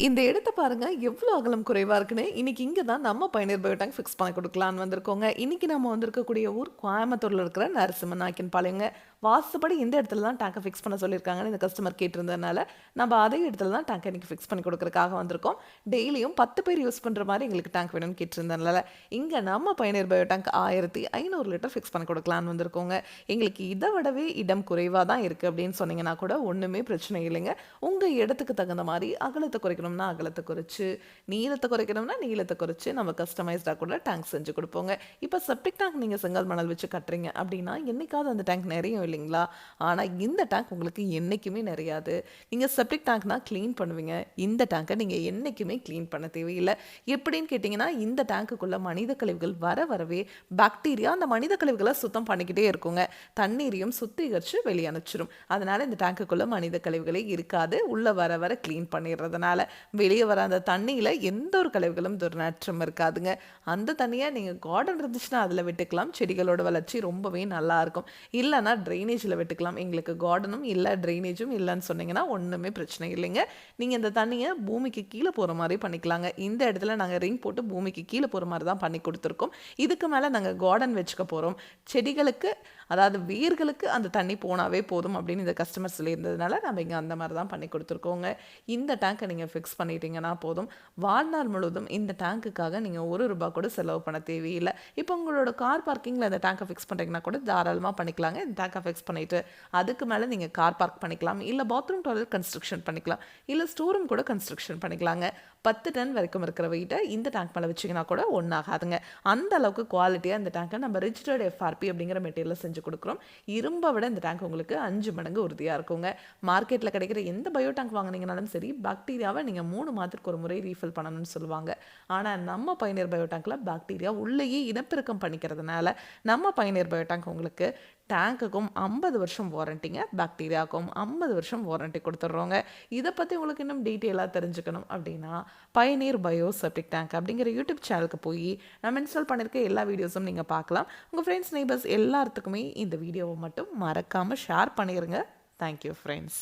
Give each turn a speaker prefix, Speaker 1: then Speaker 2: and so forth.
Speaker 1: இந்த இடத்த பாருங்க எவ்வளோ அகலம் குறைவா இருக்குன்னு. இன்னைக்கு இங்க தான் நம்ம பயணியர் பயோ டேங்க் ஃபிக்ஸ் பண்ணி குடுக்கலான்னு வந்திருக்கோங்க. இன்னைக்கு நம்ம வந்திருக்கக்கூடிய ஊர் கோயம்புத்தூர்ல இருக்கிற நரசிம்மன் நாயக்கன் பாளையங்க. வாஸ்துபடி இந்த இடத்துல தான் டேங்கை ஃபிக்ஸ் பண்ண சொல்லியிருக்காங்கன்னு இந்த கஸ்டமர் கேட்டிருந்ததுனால, நம்ம அதே இடத்துல தான் டேங்கை இன்னைக்கு ஃபிக்ஸ் பண்ணி குடுக்கறதுக்காக வந்திருக்கோம். டெய்லியும் 10 பேர் யூஸ் பண்ற மாரி எங்களுக்கு டேங்க் வேணும்னு கேட்டிருந்ததுனால, இங்க நம்ம பயணியர் பயோ டேங்க் 1500 லிட்டர் ஃபிக்ஸ் பண்ணி குடுக்கலான்னு வந்திருக்கோங்க. எங்களுக்கு இத விடவே இடம் குறைவா தான் இருக்கு அப்படின்னு சொன்னீங்கன்னா கூட ஒண்ணுமே பிரச்சனை இல்லைங்க. உங்க இடத்துக்கு தகுந்த மாரி அகலத்தை குறைக்கணும்னா அகலத்தை குறைச்சு, நீளத்தை குறைக்கணும்னா நீளத்தை குறைச்சு நம்ம கஸ்டமைஸ்டா கூட டேங்க் செஞ்சு குடுப்போங்க. இப்ப செப்டிக் டேங்க் நீங்க செங்கல் மணல் வச்சு கட்டுறீங்க அப்படின்னா, என்னைக்காவது அந்த டேங்க் நிறையும் இல்லைங்களா? ஆனா இந்த டேங்க் உங்களுக்கு என்னைக்குமே நிறையாது. நீங்க செப்டிக் டேங்க்னா கிளீன் பண்ணுவீங்க. இந்த டேங்கை நீங்க என்னைக்குமே கிளீன் பண்ண தேவையில்ல. எப்படின்னு கேட்டீங்கன்னா, இந்த டேங்க்குக்குள்ள மனித கழிவுகள் வரவே பாக்டீரியா அந்த மனித கழிவுகளை சுத்தம் பண்ணிக்கிட்டே இருக்குங்க. தண்ணீரையும் சுத்திகரிச்சு வெளிய அனுப்பிச்சிரும். அதனால இந்த டேங்க்குக்குள்ள மனித கழிவுகளே இருக்காது. உள்ள வர கிளீன் பண்ணிடுறதுனால வெளியே வர அந்த தண்ணியில் எந்த ஒரு கழிவுகளும் துர்நாற்றம் இருக்காதுங்க. அந்த தண்ணியை நீங்கள் கார்டன் இருந்துச்சுன்னா அதில் விட்டுக்கலாம். செடிகளோட வளர்ச்சி ரொம்பவே நல்லா இருக்கும். இல்லைன்னா ட்ரைனேஜில் விட்டுக்கலாம். எங்களுக்கு கார்டனும் இல்லை ட்ரைனேஜும் இல்லைன்னு சொன்னீங்கன்னா ஒன்றுமே பிரச்சனை இல்லைங்க. நீங்கள் இந்த தண்ணியை பூமிக்கு கீழே போகிற மாதிரி பண்ணிக்கலாங்க. இந்த இடத்துல நாங்கள் ரிங் போட்டு பூமிக்கு கீழே போகிற மாதிரி தான் பண்ணி கொடுத்துருக்கோம். இதுக்கு மேலே நாங்கள் கார்டன் வச்சுக்க போகிறோம். செடிகளுக்கு அதாவது வேர்களுக்கு அந்த தண்ணி போனாவே போதும் அப்படின்னு இந்த கஸ்டமர் சொல்லியிருந்ததுனால நம்ம இங்கே அந்த மாதிரி தான் பண்ணி கொடுத்துருக்கோங்க. இந்த டேங்கை நீங்கள் ஃபிக்ஸ் பண்ணிட்டீங்கன்னா போதும். வாழ்நாள் முழுவதும் இந்த டேங்க்குக்காக நீங்கள் ₹1 கூட செலவு பண்ண தேவையில்லை. இப்போ உங்களோட கார் பார்க்கிங்கில் இந்த டேங்கை ஃபிக்ஸ் பண்ணுறீங்கன்னா கூட தாராளமாக பண்ணிக்கலாங்க. இந்த டேங்கை ஃபிக்ஸ் பண்ணிவிட்டு அதுக்கு மேலே நீங்கள் கார் பார்க் பண்ணிக்கலாம். இல்லை பாத்ரூம் டாய்லெட் கன்ஸ்ட்ரக்ஷன் பண்ணிக்கலாம். இல்லை ஸ்டோர் ரூம் கூட கன்ஸ்ட்ரக்ஷன் பண்ணிக்கலாங்க. 10 டன் வரைக்கும் இருக்கிற வெயிட்டை இந்த டேங்க் மேலே வச்சிங்கன்னா கூட ஒன்றாகாதுங்க. அந்த அளவுக்கு குவாலிட்டியாக இந்த டேங்கை நம்ம ரிஜிஸ்டர்ட் FRP அப்படிங்கிற மெட்டீரியலை செஞ்சு கொடுக்குறோம். இரும்பை விட இந்த டேங்க் உங்களுக்கு 5 மடங்கு உறுதியாக இருக்குங்க. மார்க்கெட்டில் கிடைக்கிற எந்த பயோ டேங்க் வாங்கினீங்கனாலும் சரி, பாக்டீரியாவை நீங்கள் 3 மாதத்துக்கு ஒரு முறை ரீஃபில் பண்ணணும்னு சொல்லுவாங்க. ஆனால் நம்ம பயணியர் பயோ டேங்க்கில் பாக்டீரியா உள்ளேயே இனப்பெருக்கம் பண்ணிக்கிறதுனால நம்ம பயணியர் பயோ டேங்க் உங்களுக்கு டேங்க்குக்கும் 50 வருஷம் வாரண்டிங்க, பாக்டீரியாவுக்கும் 50 வருஷம் வாரண்டி கொடுத்துட்றோங்க. இதை பற்றி உங்களுக்கு இன்னும் டீட்டெயிலாக தெரிஞ்சுக்கணும் அப்படின்னா பயனியர் பயோ செப்டிக் டேங்க் அப்படிங்கிற யூடியூப் சேனலுக்கு போய் நம்ம இன்ஸ்டால் பண்ணியிருக்க எல்லா வீடியோஸும் நீங்கள் பார்க்கலாம். உங்கள் ஃப்ரெண்ட்ஸ் நெய்பர்ஸ் எல்லாத்துக்குமே இந்த வீடியோவை மட்டும் மறக்காமல் ஷேர் பண்ணிடுங்க. Thank you friends.